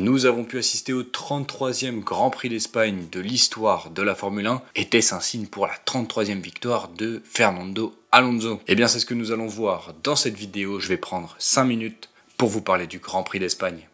Nous avons pu assister au 33e Grand Prix d'Espagne de l'histoire de la Formule 1. Était-ce un signe pour la 33e victoire de Fernando Alonso? Eh bien c'est ce que nous allons voir dans cette vidéo. Je vais prendre 5 minutes pour vous parler du Grand Prix d'Espagne.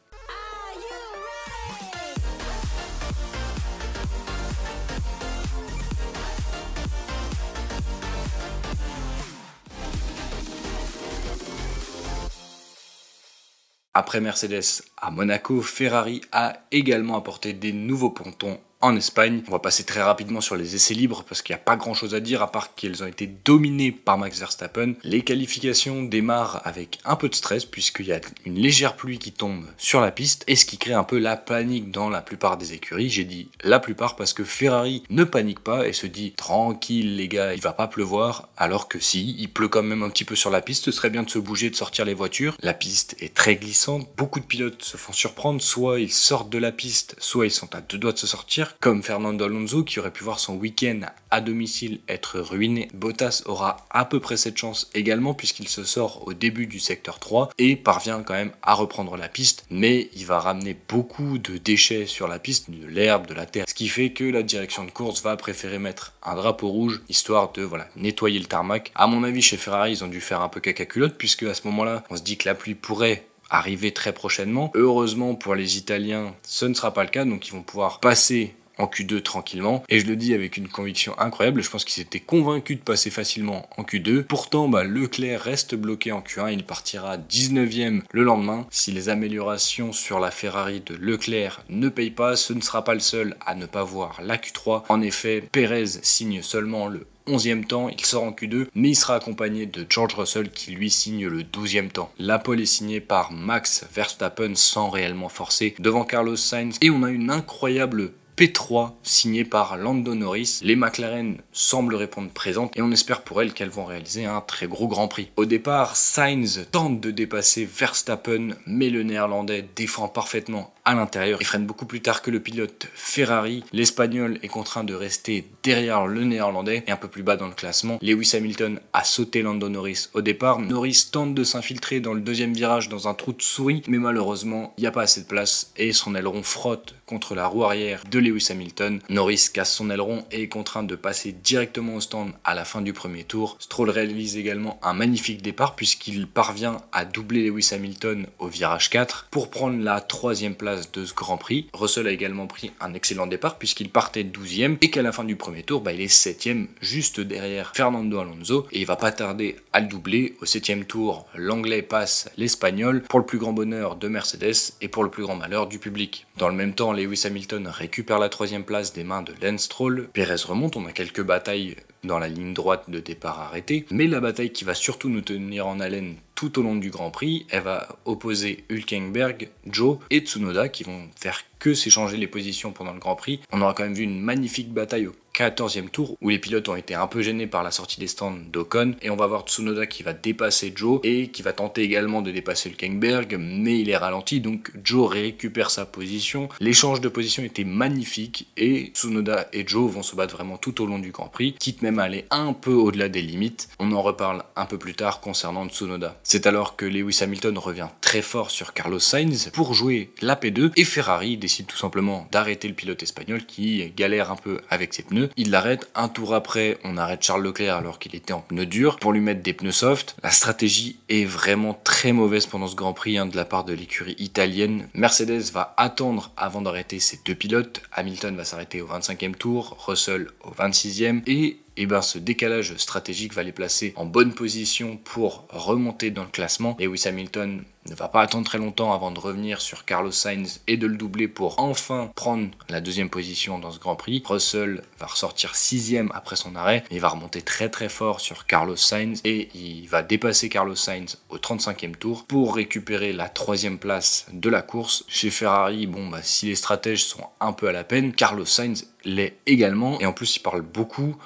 Après Mercedes à Monaco, Ferrari a également apporté des nouveaux pontons en Espagne. On va passer très rapidement sur les essais libres parce qu'il n'y a pas grand chose à dire à part qu'ils ont été dominés par Max Verstappen. Les qualifications démarrent avec un peu de stress puisqu'il y a une légère pluie qui tombe sur la piste et ce qui crée un peu la panique dans la plupart des écuries. J'ai dit la plupart parce que Ferrari ne panique pas et se dit tranquille les gars, il va pas pleuvoir, alors que si, il pleut quand même un petit peu sur la piste, ce serait bien de se bouger, de sortir les voitures. La piste est très glissante, beaucoup de pilotes se font surprendre, soit ils sortent de la piste, soit ils sont à deux doigts de se sortir, comme Fernando Alonso qui aurait pu voir son week-end à domicile être ruiné. Bottas aura à peu près cette chance également puisqu'il se sort au début du secteur 3 et parvient quand même à reprendre la piste, mais il va ramener beaucoup de déchets sur la piste, de l'herbe, de la terre, ce qui fait que la direction de course va préférer mettre un drapeau rouge histoire de nettoyer le tarmac. À mon avis chez Ferrari ils ont dû faire un peu caca culotte puisque à ce moment-là on se dit que la pluie pourrait arriver très prochainement. Heureusement pour les Italiens, ce ne sera pas le cas, donc ils vont pouvoir passer en Q2 tranquillement, et je le dis avec une conviction incroyable, je pense qu'ils étaient convaincus de passer facilement en Q2, pourtant Leclerc reste bloqué en Q1, il partira 19e le lendemain. Si les améliorations sur la Ferrari de Leclerc ne payent pas, ce ne sera pas le seul à ne pas voir la Q3. En effet, Pérez signe seulement le 11e temps, il sort en Q2, mais il sera accompagné de George Russell qui lui signe le 12e temps. La pole est signée par Max Verstappen sans réellement forcer devant Carlos Sainz, et on a une incroyable P3 signée par Lando Norris. Les McLaren semblent répondre présentes et on espère pour elles qu'elles vont réaliser un très gros Grand Prix. Au départ, Sainz tente de dépasser Verstappen, mais le néerlandais défend parfaitement à l'intérieur. Il freine beaucoup plus tard que le pilote Ferrari. L'Espagnol est contraint de rester derrière le néerlandais et un peu plus bas dans le classement. Lewis Hamilton a sauté Lando Norris au départ. Norris tente de s'infiltrer dans le deuxième virage dans un trou de souris, mais malheureusement, il n'y a pas assez de place et son aileron frotte contre la roue arrière de Lewis Hamilton. Norris casse son aileron et est contraint de passer directement au stand à la fin du premier tour. Stroll réalise également un magnifique départ puisqu'il parvient à doubler Lewis Hamilton au virage 4 pour prendre la 3e place de ce Grand Prix. Russell a également pris un excellent départ puisqu'il partait 12e et qu'à la fin du premier tour, il est 7e juste derrière Fernando Alonso et il va pas tarder à le doubler. Au 7e tour, l'anglais passe l'espagnol pour le plus grand bonheur de Mercedes et pour le plus grand malheur du public. Dans le même temps, Lewis Hamilton récupère la 3e place des mains de Lance Stroll. Pérez remonte, on a quelques batailles dans la ligne droite de départ arrêtée, mais la bataille qui va surtout nous tenir en haleine tout au long du Grand Prix, elle va opposer Hülkenberg, Zhou et Tsunoda qui vont faire que s'échanger les positions pendant le Grand Prix. On aura quand même vu une magnifique bataille au 14e tour où les pilotes ont été un peu gênés par la sortie des stands d'Ocon et on va voir Tsunoda qui va dépasser Zhou et qui va tenter également de dépasser Hülkenberg, mais il est ralenti donc Zhou récupère sa position. L'échange de position était magnifique et Tsunoda et Zhou vont se battre vraiment tout au long du Grand Prix, quitte même à aller un peu au-delà des limites. On en reparle un peu plus tard concernant Tsunoda. C'est alors que Lewis Hamilton revient très fort sur Carlos Sainz pour jouer la P2 et Ferrari décide tout simplement d'arrêter le pilote espagnol qui galère un peu avec ses pneus. Il l'arrête, un tour après on arrête Charles Leclerc alors qu'il était en pneus durs pour lui mettre des pneus soft. La stratégie est vraiment très mauvaise pendant ce Grand Prix de la part de l'écurie italienne. Mercedes va attendre avant d'arrêter ses deux pilotes. Hamilton va s'arrêter au 25e tour, Russell au 26e et ce décalage stratégique va les placer en bonne position pour remonter dans le classement. Lewis Hamilton ne va pas attendre très longtemps avant de revenir sur Carlos Sainz et de le doubler pour enfin prendre la 2e position dans ce Grand Prix. Russell va ressortir 6e après son arrêt, mais il va remonter très très fort sur Carlos Sainz et il va dépasser Carlos Sainz au 35e tour pour récupérer la 3e place de la course. Chez Ferrari, si les stratèges sont un peu à la peine, Carlos Sainz l'est également et en plus il parle beaucoup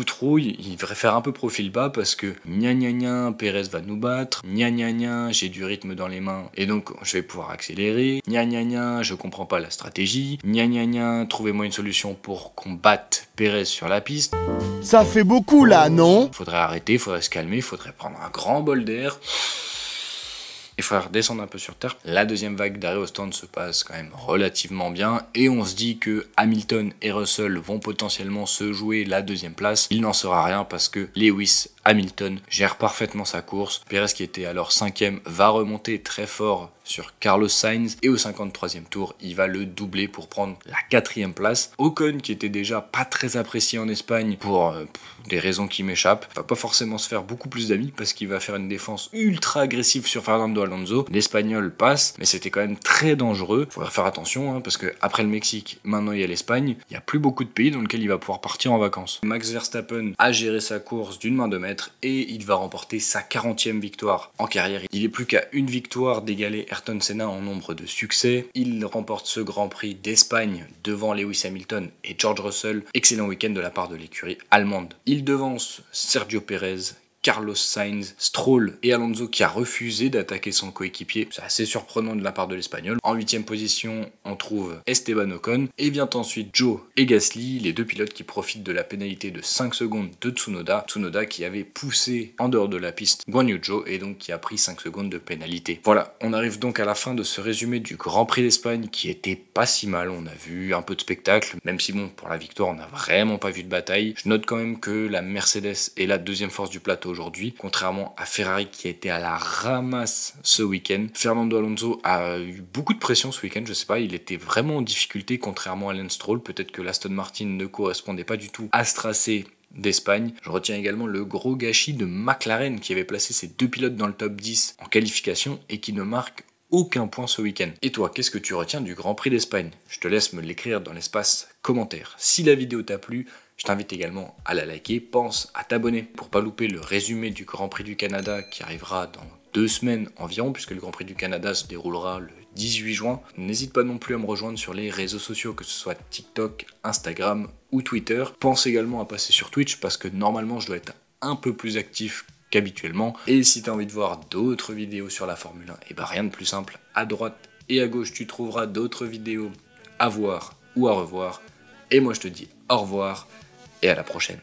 trop, il devrait faire un peu profil bas parce que gna gna gna, Pérez va nous battre, gna gna gna, j'ai du rythme dans les mains et donc je vais pouvoir accélérer, gna gna gna, je comprends pas la stratégie, gna gna gna, trouvez-moi une solution pour qu'on batte Pérez sur la piste. Ça fait beaucoup là, non? Faudrait arrêter, faudrait se calmer, faudrait prendre un grand bol d'air. il faudra redescendre un peu sur terre. La deuxième vague d'arrêt au stand se passe quand même relativement bien et on se dit que Hamilton et Russell vont potentiellement se jouer la deuxième place. Il n'en sera rien parce que Lewis Hamilton gère parfaitement sa course. Perez, qui était alors 5e, va remonter très fort sur Carlos Sainz et au 53e tour, il va le doubler pour prendre la 4e place. Ocon, qui était déjà pas très apprécié en Espagne pour des raisons qui m'échappent, va pas forcément se faire beaucoup plus d'amis parce qu'il va faire une défense ultra agressive sur Fernando Alonso. L'Espagnol passe, mais c'était quand même très dangereux. Faudra faire attention parce que après le Mexique, maintenant il y a l'Espagne. Il y a plus beaucoup de pays dans lesquels il va pouvoir partir en vacances. Max Verstappen a géré sa course d'une main de maître et il va remporter sa 40e victoire en carrière. Il est plus qu'à une victoire d'égaler Ayrton Senna en nombre de succès. Il remporte ce Grand Prix d'Espagne devant Lewis Hamilton et George Russell. Excellent week-end de la part de l'écurie allemande. Il devance Sergio Pérez, Carlos Sainz, Stroll et Alonso, qui a refusé d'attaquer son coéquipier. C'est assez surprenant de la part de l'Espagnol. En 8e position, on trouve Esteban Ocon. Et vient ensuite Zhou et Gasly, les deux pilotes qui profitent de la pénalité de 5 secondes de Tsunoda. Tsunoda qui avait poussé en dehors de la piste Guan Yu Zhou et donc qui a pris 5 secondes de pénalité. Voilà, on arrive donc à la fin de ce résumé du Grand Prix d'Espagne qui était pas si mal. On a vu un peu de spectacle, même si bon, pour la victoire, on n'a vraiment pas vu de bataille. Je note quand même que la Mercedes est la deuxième force du plateau aujourd'hui, contrairement à Ferrari qui a été à la ramasse ce week-end. Fernando Alonso a eu beaucoup de pression ce week-end, je sais pas, il était vraiment en difficulté contrairement à Lance Stroll. Peut-être que l'Aston Martin ne correspondait pas du tout à ce tracé d'Espagne. Je retiens également le gros gâchis de McLaren qui avait placé ses deux pilotes dans le top 10 en qualification et qui ne marque aucun point ce week-end. Et toi, qu'est-ce que tu retiens du Grand Prix d'Espagne? Je te laisse me l'écrire dans l'espace commentaire. Si la vidéo t'a plu, je t'invite également à la liker, pense à t'abonner pour pas louper le résumé du Grand Prix du Canada qui arrivera dans 2 semaines environ, puisque le Grand Prix du Canada se déroulera le 18 juin. N'hésite pas non plus à me rejoindre sur les réseaux sociaux, que ce soit TikTok, Instagram ou Twitter. Pense également à passer sur Twitch parce que normalement je dois être un peu plus actif qu'habituellement. Et si tu as envie de voir d'autres vidéos sur la Formule 1, et bah rien de plus simple, à droite et à gauche tu trouveras d'autres vidéos à voir ou à revoir. Et moi je te dis au revoir et à la prochaine.